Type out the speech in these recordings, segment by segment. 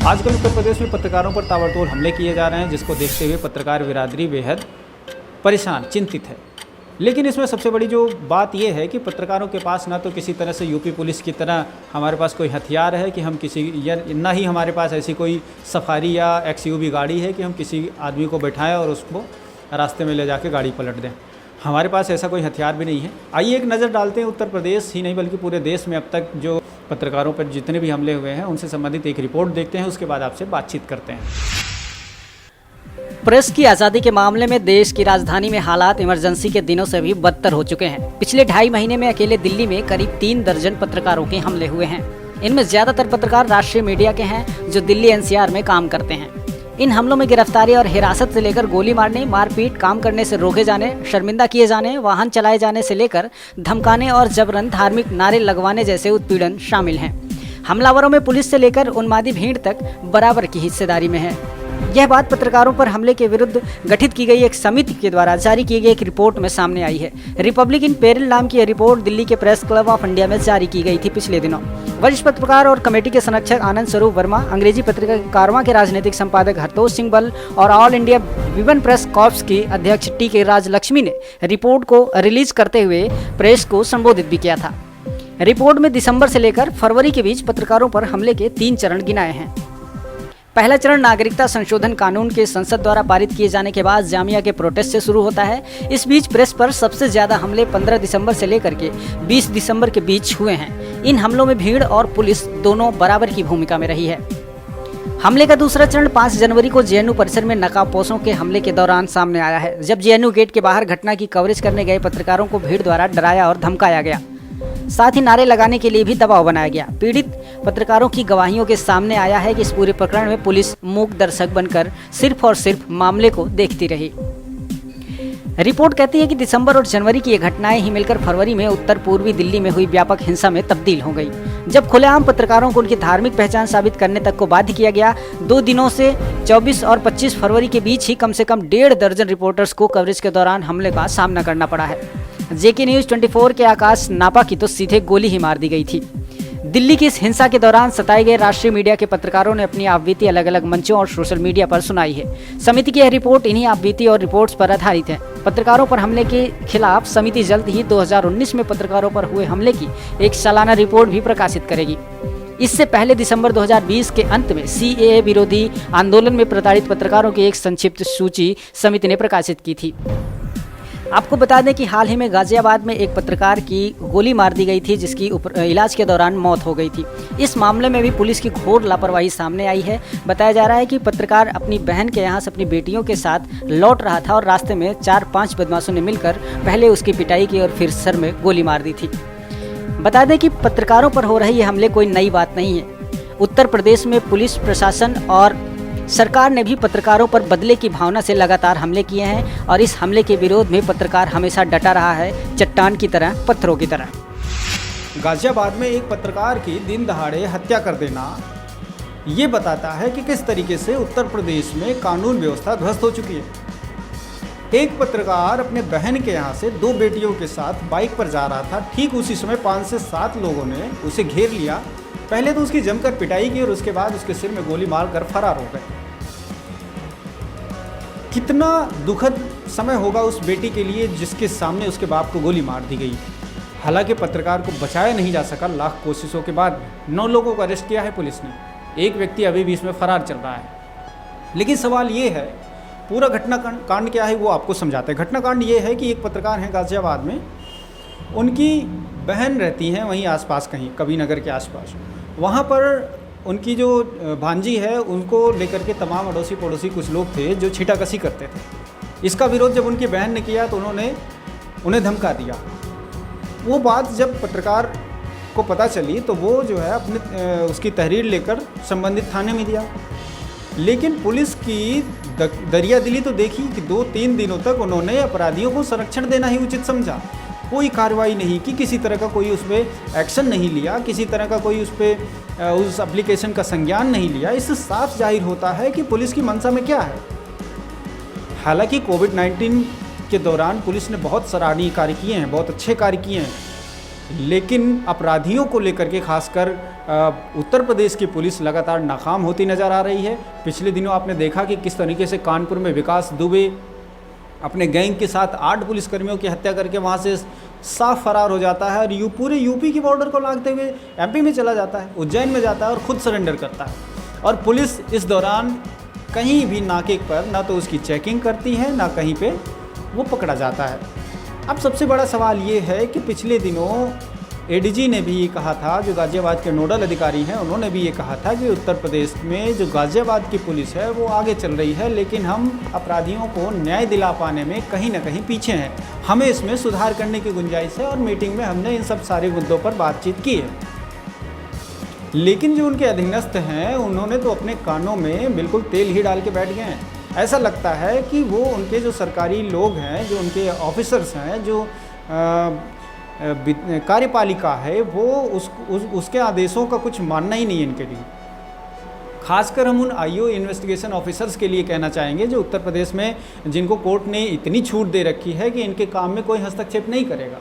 आजकल उत्तर प्रदेश में पत्रकारों पर ताबड़तोड़ हमले किए जा रहे हैं, जिसको देखते हुए पत्रकार बिरादरी बेहद परेशान, चिंतित है। लेकिन इसमें सबसे बड़ी जो बात यह है कि पत्रकारों के पास ना तो किसी तरह से यूपी पुलिस की तरह हमारे पास कोई हथियार है कि हम किसी, या ना ही हमारे पास ऐसी कोई सफारी या एक्सयूवी गाड़ी है कि हम किसी आदमी को बैठाएं और उसको रास्ते में ले जाके गाड़ी पलट दें। हमारे पास ऐसा कोई हथियार भी नहीं है। आइए एक नज़र डालते हैं उत्तर प्रदेश ही नहीं बल्कि पूरे देश में अब तक जो पत्रकारों पर जितने भी हमले हुए हैं उनसे संबंधित एक रिपोर्ट देखते हैं, उसके बाद आपसे बातचीत करते हैं। प्रेस की आज़ादी के मामले में देश की राजधानी में हालात इमरजेंसी के दिनों से भी बदतर हो चुके हैं। पिछले 2.5 महीने में अकेले दिल्ली में करीब 3 दर्जन पत्रकारों के हमले हुए हैं। इनमें ज्यादातर पत्रकार राष्ट्रीय मीडिया के हैं जो दिल्ली एनसीआर में काम करते हैं। इन हमलों में गिरफ्तारी और हिरासत से लेकर गोली मारने, मारपीट, काम करने से रोके जाने, शर्मिंदा किए जाने, वाहन चलाए जाने से लेकर धमकाने और जबरन धार्मिक नारे लगवाने जैसे उत्पीड़न शामिल हैं। हमलावरों में पुलिस से लेकर उन्मादी भीड़ तक बराबर की हिस्सेदारी में है। यह बात पत्रकारों पर हमले के विरुद्ध गठित की गई एक समिति के द्वारा जारी की गई एक रिपोर्ट में सामने आई है। रिपब्लिक इन पेरिल नाम की यह रिपोर्ट दिल्ली के प्रेस क्लब ऑफ इंडिया में जारी की गई थी पिछले दिनों। वरिष्ठ पत्रकार और कमेटी के संरक्षक आनंद स्वरूप वर्मा, अंग्रेजी पत्रिका कारवां के राजनीतिक संपादक हरतोष सिंह बल और all India women press corps की अध्यक्ष टी.के. राजलक्ष्मी ने रिपोर्ट को रिलीज करते हुए प्रेस को संबोधित भी किया था। रिपोर्ट में दिसंबर से लेकर फरवरी के बीच पत्रकारों पर हमले के 3 चरण गिनाए हैं। पहला चरण नागरिकता संशोधन कानून के संसद द्वारा पारित किए जाने के बाद जामिया के प्रोटेस्ट से शुरू होता है। इस बीच प्रेस पर सबसे ज्यादा हमले 15 दिसंबर से लेकर के 20 दिसंबर के बीच हुए हैं। इन हमलों में भीड़ और पुलिस दोनों बराबर की भूमिका में रही है। हमले का दूसरा चरण 5 जनवरी को जेएनयू परिसर में नकाबपोशों के हमले के दौरान सामने आया है, जब जेएनयू गेट के बाहर घटना की कवरेज करने गए पत्रकारों को भीड़ द्वारा डराया और धमकाया गया। साथ ही नारे लगाने के लिए भी दबाव बनाया गया। पीड़ित पत्रकारों की गवाहियों के सामने आया है कि इस पूरे प्रकरण में पुलिस मूक दर्शक बनकर सिर्फ और सिर्फ मामले को देखती रही। रिपोर्ट कहती है कि दिसंबर और जनवरी की ये घटनाएं ही मिलकर फरवरी में उत्तर पूर्वी दिल्ली में हुई व्यापक हिंसा में तब्दील हो गई, जब खुलेआम पत्रकारों को उनकी धार्मिक पहचान साबित करने तक को बाध्य किया गया। 2 दिनों से 24 और 25 फरवरी के बीच ही कम से कम 1.5 दर्जन रिपोर्टर्स को कवरेज के दौरान हमले का सामना करना पड़ा है। जेके न्यूज़ 24 के आकाश नापा की तो सीधे गोली ही मार दी गई थी। दिल्ली की इस हिंसा के दौरान सताए गए राष्ट्रीय मीडिया के पत्रकारों ने अपनी आपबीती अलग अलग मंचों और सोशल मीडिया पर सुनाई है। समिति की यह रिपोर्ट इन्हीं आपबीती और रिपोर्ट्स पर आधारित है। पत्रकारों पर हमले के खिलाफ समिति जल्द ही 2019 में पत्रकारों पर हुए हमले की एक सालाना रिपोर्ट भी प्रकाशित करेगी। इससे पहले दिसंबर 2020 के अंत में सीएए विरोधी आंदोलन में प्रताड़ित पत्रकारों की एक संक्षिप्त सूची समिति ने प्रकाशित की थी। आपको बता दें कि हाल ही में गाजियाबाद में एक पत्रकार की गोली मार दी गई थी, जिसकी इलाज के दौरान मौत हो गई थी। इस मामले में भी पुलिस की घोर लापरवाही सामने आई है। बताया जा रहा है कि पत्रकार अपनी बहन के यहाँ से अपनी बेटियों के साथ लौट रहा था और रास्ते में 4-5 बदमाशों ने मिलकर पहले उसकी पिटाई की और फिर सर में गोली मार दी थी। बता दें कि पत्रकारों पर हो रहे ये हमले कोई नई बात नहीं है। उत्तर प्रदेश में पुलिस प्रशासन और सरकार ने भी पत्रकारों पर बदले की भावना से लगातार हमले किए हैं और इस हमले के विरोध में पत्रकार हमेशा डटा रहा है, चट्टान की तरह, पत्थरों की तरह। गाजियाबाद में एक पत्रकार की दिन दहाड़े हत्या कर देना ये बताता है कि किस तरीके से उत्तर प्रदेश में कानून व्यवस्था ध्वस्त हो चुकी है। एक पत्रकार अपने बहन के यहाँ से 2 बेटियों के साथ बाइक पर जा रहा था। ठीक उसी समय 5 से 7 लोगों ने उसे घेर लिया। पहले तो उसकी जमकर पिटाई की और उसके बाद उसके सिर में गोली मारकर फरार हो गए। कितना दुखद समय होगा उस बेटी के लिए जिसके सामने उसके बाप को गोली मार दी गई। हालांकि पत्रकार को बचाया नहीं जा सका। लाख कोशिशों के बाद 9 लोगों को अरेस्ट किया है पुलिस ने। एक व्यक्ति अभी भी इसमें फरार चल रहा है। लेकिन सवाल ये है, पूरा घटना कांड क्या है वो आपको समझाते हैं। घटना कांड ये है कि एक पत्रकार हैं गाजियाबाद में, उनकी बहन रहती हैं वहीं आसपास कहीं कबीर नगर के आसपास। वहाँ पर उनकी जो भांजी है उनको लेकर के तमाम अड़ोसी पड़ोसी कुछ लोग थे जो छीटाकशी करते थे। इसका विरोध जब उनकी बहन ने किया तो उन्होंने उन्हें धमका दिया। वो बात जब पत्रकार को पता चली तो वो जो है अपने उसकी तहरीर लेकर संबंधित थाने में दिया। लेकिन पुलिस की दरिया दिली तो देखी कि 2-3 दिनों तक उन्होंने अपराधियों को संरक्षण देना ही उचित समझा। कोई कार्रवाई नहीं की, किसी तरह का कोई उस पर एक्शन नहीं लिया, किसी तरह का कोई उस पर उस एप्लीकेशन का संज्ञान नहीं लिया। इससे साफ जाहिर होता है कि पुलिस की मंशा में क्या है। हालांकि कोविड-19 के दौरान पुलिस ने बहुत सराहनीय कार्य किए हैं, बहुत अच्छे कार्य किए हैं, लेकिन अपराधियों को लेकर के खासकर उत्तर प्रदेश की पुलिस लगातार नाकाम होती नज़र आ रही है। पिछले दिनों आपने देखा कि किस तरीके से कानपुर में विकास दुबे अपने गैंग के साथ 8 पुलिसकर्मियों की हत्या करके वहाँ से साफ फरार हो जाता है और पूरे यूपी की बॉर्डर को लांघते हुए एमपी में चला जाता है, उज्जैन में जाता है और ख़ुद सरेंडर करता है। और पुलिस इस दौरान कहीं भी नाके पर ना तो उसकी चेकिंग करती है, ना कहीं पे वो पकड़ा जाता है। अब सबसे बड़ा सवाल ये है कि पिछले दिनों एडीजी ने भी ये कहा था, जो गाज़ियाबाद के नोडल अधिकारी हैं उन्होंने भी ये कहा था कि उत्तर प्रदेश में जो गाज़ियाबाद की पुलिस है वो आगे चल रही है, लेकिन हम अपराधियों को न्याय दिला पाने में कहीं ना कहीं पीछे हैं, हमें इसमें सुधार करने की गुंजाइश है। और मीटिंग में हमने इन सब सारे मुद्दों पर बातचीत की है। लेकिन जो उनके अधीनस्थ हैं उन्होंने तो अपने कानों में बिल्कुल तेल ही डाल के बैठ गए हैं। ऐसा लगता है कि वो उनके जो सरकारी लोग हैं, जो उनके ऑफिसर्स हैं, जो कार्यपालिका है, वो उसके आदेशों का कुछ मानना ही नहीं है इनके लिए। खासकर हम उन आईओ इन्वेस्टिगेशन ऑफिसर्स के लिए कहना चाहेंगे जो उत्तर प्रदेश में, जिनको कोर्ट ने इतनी छूट दे रखी है कि इनके काम में कोई हस्तक्षेप नहीं करेगा।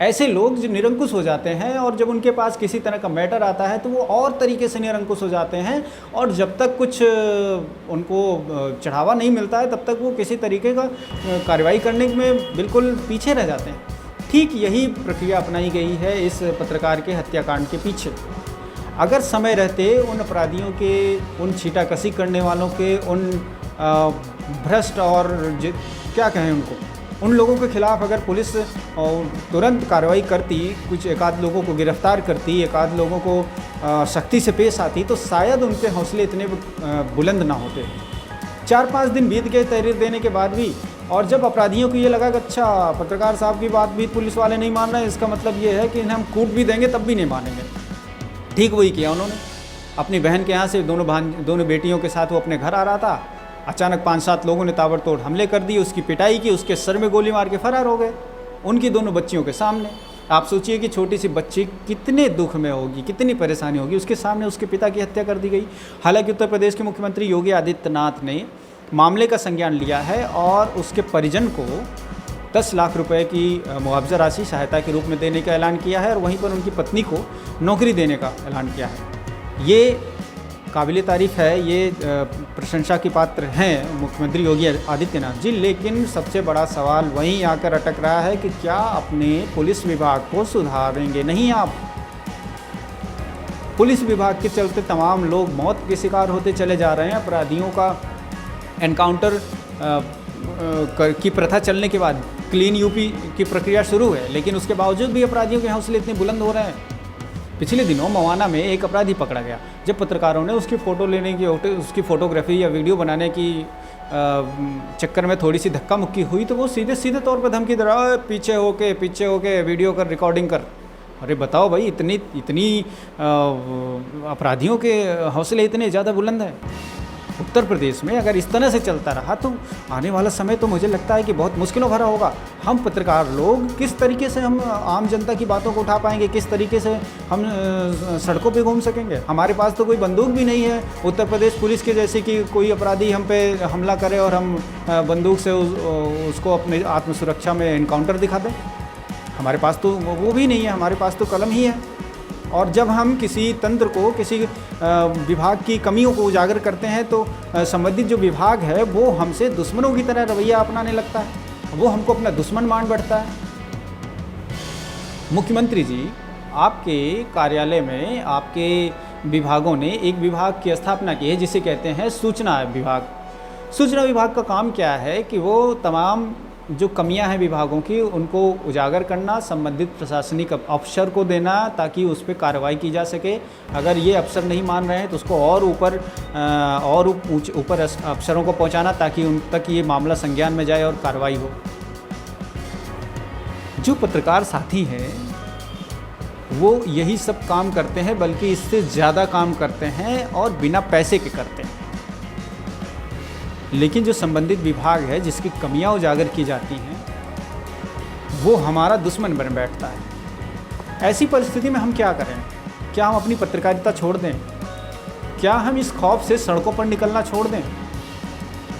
ऐसे लोग जो निरंकुश हो जाते हैं और जब उनके पास किसी तरह का मैटर आता है तो वो और तरीके से निरंकुश हो जाते हैं, और जब तक कुछ उनको चढ़ावा नहीं मिलता है तब तक वो किसी तरीके का कार्रवाई करने में बिल्कुल पीछे रह जाते हैं। ठीक यही प्रक्रिया अपनाई गई है इस पत्रकार के हत्याकांड के पीछे। अगर समय रहते उन अपराधियों के, उन छीटाकशी करने वालों के, उन भ्रष्ट और क्या कहें उनको, उन लोगों के खिलाफ अगर पुलिस तुरंत कार्रवाई करती, कुछ एक आध लोगों को गिरफ्तार करती, एक आध लोगों को सख्ती से पेश आती, तो शायद उनके हौसले इतने बुलंद ना होते। 4-5 दिन बीत गए तहरीर देने के बाद भी, और जब अपराधियों को ये लगा कि अच्छा पत्रकार साहब की बात भी पुलिस वाले नहीं मान रहे हैं, इसका मतलब ये है कि इन्हें हम कूट भी देंगे तब भी नहीं मानेंगे। ठीक वही किया उन्होंने। अपनी बहन के यहाँ से दोनों बेटियों के साथ वो अपने घर आ रहा था, अचानक 5-7 लोगों ने ताबड़तोड़ हमले कर दिए, उसकी पिटाई की, उसके सर में गोली मार के फरार हो गए उनकी दोनों बच्चियों के सामने। आप सोचिए कि छोटी सी बच्ची कितने दुख में होगी, कितनी परेशानी होगी, उसके सामने उसके पिता की हत्या कर दी गई। हालांकि उत्तर प्रदेश के मुख्यमंत्री योगी आदित्यनाथ ने मामले का संज्ञान लिया है और उसके परिजन को 10 लाख रुपए की मुआवजा राशि सहायता के रूप में देने का ऐलान किया है, और वहीं पर उनकी पत्नी को नौकरी देने का ऐलान किया है। ये काबिल तारीफ़ है, ये प्रशंसा की पात्र हैं मुख्यमंत्री योगी आदित्यनाथ जी। लेकिन सबसे बड़ा सवाल वहीं आकर अटक रहा है कि क्या अपने पुलिस विभाग को सुधारेंगे नहीं आप? पुलिस विभाग के चलते तमाम लोग मौत के शिकार होते चले जा रहे हैं। अपराधियों का एनकाउंटर की प्रथा चलने के बाद क्लीन यूपी की प्रक्रिया शुरू है, लेकिन उसके बावजूद भी अपराधियों के हौसले इतने बुलंद हो रहे हैं। पिछले दिनों मवाना में एक अपराधी पकड़ा गया। जब पत्रकारों ने उसकी फ़ोटो लेने की, उसकी फ़ोटोग्राफी या वीडियो बनाने की चक्कर में थोड़ी सी धक्का मुक्की हुई तो वो सीधे तौर पर धमकी दे रहा है, पीछे होके वीडियो कर, रिकॉर्डिंग कर। अरे बताओ भाई, इतनी अपराधियों के हौसले इतने ज़्यादा बुलंद हैं उत्तर प्रदेश में। अगर इस तरह से चलता रहा तो आने वाला समय तो मुझे लगता है कि बहुत मुश्किलों भरा होगा। हम पत्रकार लोग किस तरीके से हम आम जनता की बातों को उठा पाएंगे, किस तरीके से हम सड़कों पे घूम सकेंगे? हमारे पास तो कोई बंदूक भी नहीं है उत्तर प्रदेश पुलिस के जैसे कि कोई अपराधी हम पे हमला करे और हम बंदूक से उसको अपने आत्मसुरक्षा में एनकाउंटर दिखा दें। हमारे पास तो वो भी नहीं है, हमारे पास तो कलम ही है। और जब हम किसी तंत्र को, किसी विभाग की कमियों को उजागर करते हैं तो संबंधित जो विभाग है वो हमसे दुश्मनों की तरह रवैया अपनाने लगता है, वो हमको अपना दुश्मन मान बैठता है। मुख्यमंत्री जी, आपके कार्यालय में आपके विभागों ने एक विभाग की स्थापना की है जिसे कहते हैं सूचना विभाग। सूचना विभाग का काम क्या है कि वो तमाम जो कमियां हैं विभागों की उनको उजागर करना, संबंधित प्रशासनिक अफसर को देना ताकि उस पर कार्रवाई की जा सके। अगर ये अफसर नहीं मान रहे हैं तो उसको और ऊपर अफसरों को पहुंचाना ताकि उन तक ये मामला संज्ञान में जाए और कार्रवाई हो। जो पत्रकार साथी हैं वो यही सब काम करते हैं, बल्कि इससे ज़्यादा काम करते हैं और बिना पैसे के करते हैं। लेकिन जो संबंधित विभाग है जिसकी कमियां उजागर की जाती हैं वो हमारा दुश्मन बन बैठता है। ऐसी परिस्थिति में हम क्या करें? क्या हम अपनी पत्रकारिता छोड़ दें? क्या हम इस खौफ से सड़कों पर निकलना छोड़ दें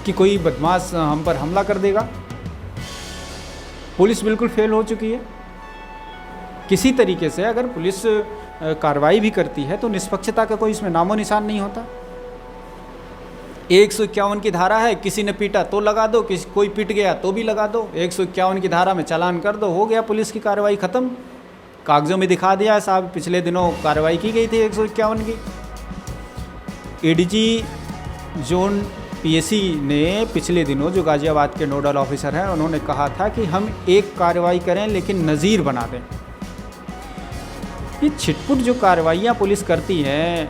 कि कोई बदमाश हम पर हमला कर देगा? पुलिस बिल्कुल फेल हो चुकी है। किसी तरीके से अगर पुलिस कार्रवाई भी करती है तो निष्पक्षता का कोई इसमें नामो निशान नहीं होता। 151 की धारा है, किसी ने पीटा तो लगा दो, कोई पीट गया तो भी लगा दो, 151 की धारा में चालान कर दो, हो गया, पुलिस की कार्रवाई ख़त्म। कागज़ों में दिखा दिया साहब पिछले दिनों कार्रवाई की गई थी 151 की। एडीजी जोन पीएसी ने पिछले दिनों, जो गाज़ियाबाद के नोडल ऑफिसर हैं, उन्होंने कहा था कि हम एक कार्रवाई करें लेकिन नज़ीर बना दें। ये छिटपुट जो कार्रवाइयाँ पुलिस करती है,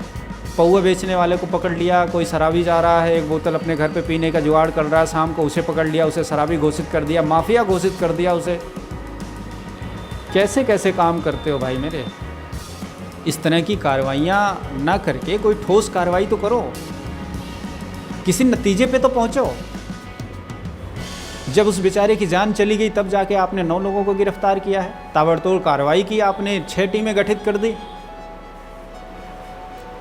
पौवा बेचने वाले को पकड़ लिया, कोई शराबी जा रहा है, एक बोतल अपने घर पे पीने का जुगाड़ कर रहा है, शाम को उसे पकड़ लिया, उसे शराबी घोषित कर दिया, माफिया घोषित कर दिया उसे। कैसे कैसे काम करते हो भाई मेरे। इस तरह की कार्रवाइयाँ ना करके कोई ठोस कार्रवाई तो करो, किसी नतीजे पे तो पहुँचो। जब उस बेचारे की जान चली गई तब जाके आपने 9 लोगों को गिरफ्तार किया है, ताबड़तोड़ कार्रवाई की आपने, 6 टीमें गठित कर दी।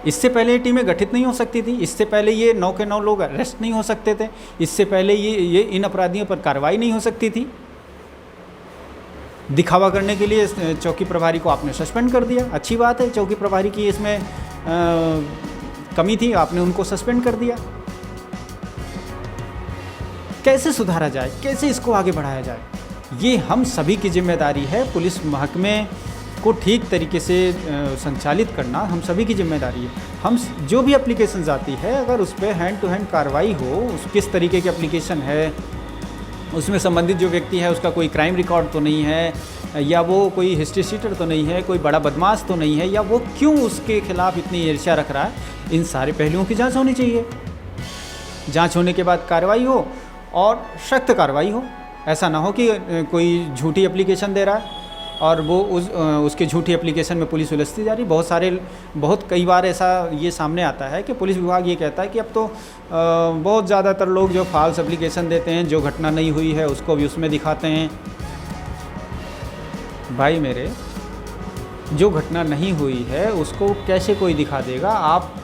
इससे पहले ये टीमें गठित नहीं हो सकती थी, इससे पहले ये 9 के 9 लोग अरेस्ट नहीं हो सकते थे, इससे पहले ये इन अपराधियों पर कार्रवाई नहीं हो सकती थी। दिखावा करने के लिए चौकी प्रभारी को आपने सस्पेंड कर दिया, अच्छी बात है, चौकी प्रभारी की इसमें कमी थी, आपने उनको सस्पेंड कर दिया। कैसे सुधारा जाए, कैसे इसको आगे बढ़ाया जाए, ये हम सभी की जिम्मेदारी है। पुलिस महकमे को ठीक तरीके से संचालित करना हम सभी की जिम्मेदारी है। हम जो भी एप्लीकेशन आती है, अगर उस पर हैंड टू हैंड कार्रवाई हो, उस किस तरीके की एप्लीकेशन है, उसमें संबंधित जो व्यक्ति है उसका कोई क्राइम रिकॉर्ड तो नहीं है, या वो कोई हिस्ट्री शीटर तो नहीं है, कोई बड़ा बदमाश तो नहीं है, या वो क्यों उसके खिलाफ इतनी ईर्ष्या रख रहा है, इन सारे पहलुओं की जांच होनी चाहिए। जांच होने के बाद कार्रवाई हो और सख्त कार्रवाई हो। ऐसा ना हो कि कोई झूठी एप्लीकेशन दे रहा है और वो उसके झूठी एप्लीकेशन में पुलिस उलझती जा रही। बहुत कई बार ऐसा ये सामने आता है कि पुलिस विभाग ये कहता है कि अब तो बहुत ज़्यादातर लोग जो फॉल्स एप्लीकेशन देते हैं, जो घटना नहीं हुई है उसको भी उसमें दिखाते हैं। भाई मेरे, जो घटना नहीं हुई है उसको कैसे कोई दिखा देगा। आप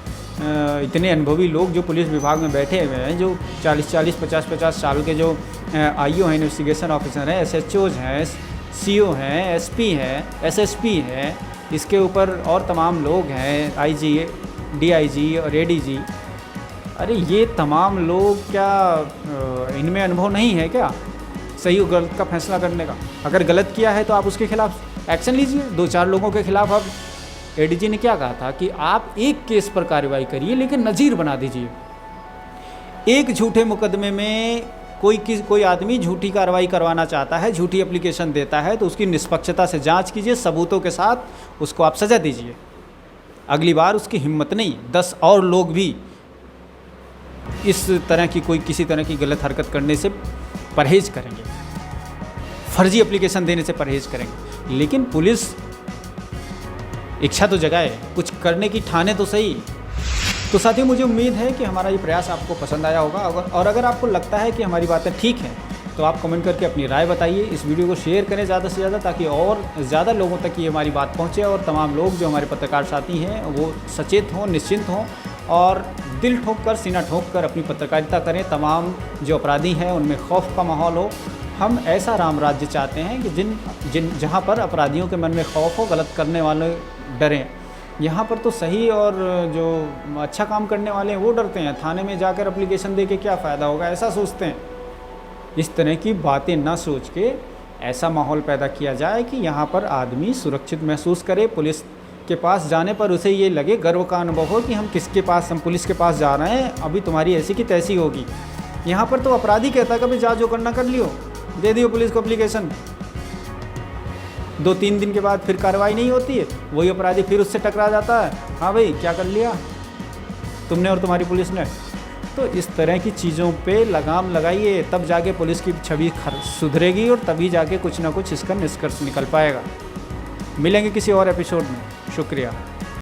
इतने अनुभवी लोग जो पुलिस विभाग में बैठे हुए हैं, जो 40-40, 50-50 साल के जो आईओ हैं, इन्वेस्टिगेशन ऑफिसर हैं, एसएचओज हैं, सीओ हैं, एसपी हैं, एसएसपी हैं, इसके ऊपर और तमाम लोग हैं, आईजी, डीआईजी और एडीजी। अरे ये तमाम लोग क्या इनमें अनुभव नहीं है क्या सही और गलत का फैसला करने का? अगर गलत किया है तो आप उसके खिलाफ एक्शन लीजिए। 2-4 लोगों के खिलाफ अब एडीजी ने क्या कहा था कि आप एक केस पर कार्रवाई करिए लेकिन नज़ीर बना दीजिए। एक झूठे मुकदमे में कोई आदमी झूठी कार्रवाई करवाना चाहता है, झूठी एप्लीकेशन देता है, तो उसकी निष्पक्षता से जांच कीजिए, सबूतों के साथ उसको आप सज़ा दीजिए। अगली बार उसकी हिम्मत नहीं, 10 और लोग भी इस तरह की किसी तरह की गलत हरकत करने से परहेज करेंगे, फर्जी एप्लीकेशन देने से परहेज करेंगे। लेकिन पुलिस इच्छा तो जगाए, कुछ करने की ठाने तो सही। तो साथियों, मुझे उम्मीद है कि हमारा ये प्रयास आपको पसंद आया होगा, और अगर आपको लगता है कि हमारी बातें ठीक हैं तो आप कमेंट करके अपनी राय बताइए। इस वीडियो को शेयर करें ज़्यादा से ज़्यादा, ताकि और ज़्यादा लोगों तक ये हमारी बात पहुँचे और तमाम लोग जो हमारे पत्रकार साथी हैं वो सचेत हों, निश्चिंत हों और दिल ठोक कर, सीना ठोक कर अपनी पत्रकारिता करें। तमाम जो अपराधी हैं उनमें खौफ का माहौल हो। हम ऐसा राम राज्य चाहते हैं कि जहाँ पर अपराधियों के मन में खौफ हो, गलत करने वाले डरें। यहाँ पर तो सही और जो अच्छा काम करने वाले हैं वो डरते हैं। थाने में जाकर एप्लीकेशन दे के क्या फ़ायदा होगा, ऐसा सोचते हैं। इस तरह की बातें ना सोच के ऐसा माहौल पैदा किया जाए कि यहाँ पर आदमी सुरक्षित महसूस करे। पुलिस के पास जाने पर उसे ये लगे, गर्व का अनुभव हो कि हम पुलिस के पास जा रहे हैं, अभी तुम्हारी ऐसी की तैसी होगी। यहाँ पर तो अपराधी कहता है कभी जा जो करना कर लियो, दे दियो पुलिस को एप्लीकेशन। 2-3 दिन के बाद फिर कार्रवाई नहीं होती है, वही अपराधी फिर उससे टकरा जाता है, हाँ भाई क्या कर लिया तुमने और तुम्हारी पुलिस ने। तो इस तरह की चीज़ों पे लगाम लगाइए, तब जाके पुलिस की छवि सुधरेगी और तभी जाके कुछ ना कुछ इसका निष्कर्ष निकल पाएगा। मिलेंगे किसी और एपिसोड में। शुक्रिया।